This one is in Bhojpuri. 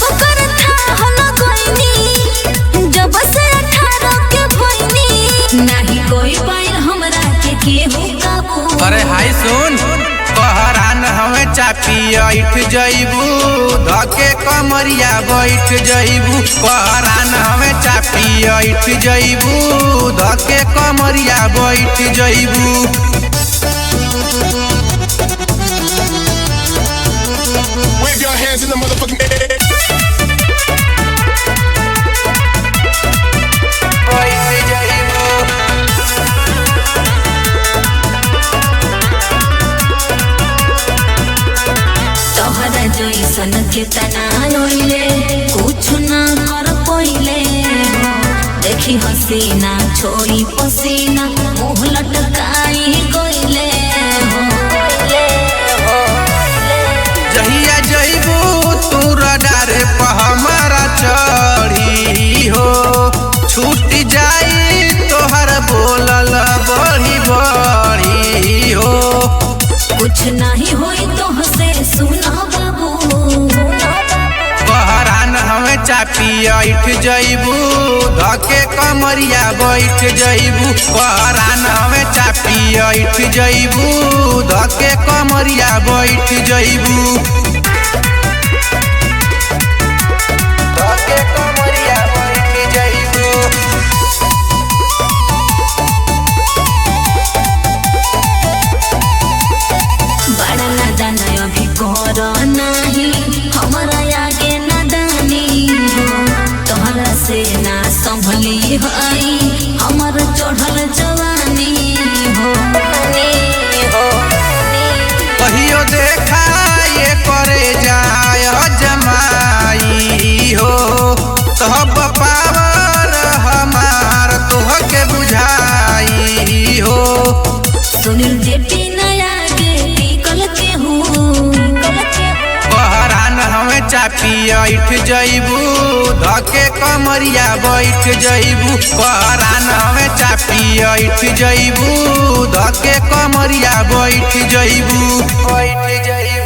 सब कर था हल कोइनी जब से 18 के भइनी नाही कोई पाइन हमरा के केहू काबू। अरे हाय सुन कहरान हमें चापी ऐठ जइबू धके कमरिया बैठ जइबू। कहरान हमें चापी ऐठ जइबू धके कमरिया बैठ जइबू। Wave your hands in the motherfucking air. तोहरा जइसन के तना लइले कुछ ना कर पइले देखी हसीना छोड़ी पसीना मुंह लटकाई गइले जहिया जइबू तू रडार पे हमारा चढ़ी हो छूट जाई तोहर बोलल बड़ी बड़ी हो। कुछ नहीं होई तोहसे सुना बाबू। कहरान हमें चापी ऐठ जइबू धके कमरिया बैठ जइबू। कहरान हमें चापी ऐठ जइबू धके कमरिया बैठ जइबू। धके कमरिया बैठ जइबू। बड़ा नादान अभी कर नहीं हमारा आगे नादानी हो तोहरा से ना संभली हई हमारा चढ़ल जवानी हो। कहियो देखा ये करे जाय जमाई हो तब पावर हमार तोहके बुझाई हो। सुनील जेपी नया के टिकल के हूँ कहरान हमें चापी ऐठ जइबू धके कमरिया बैठ जइबू। कहरान हमें चापी ऐठ जइबू धके कमरिया बैठ जइबू। बैठ जइबू।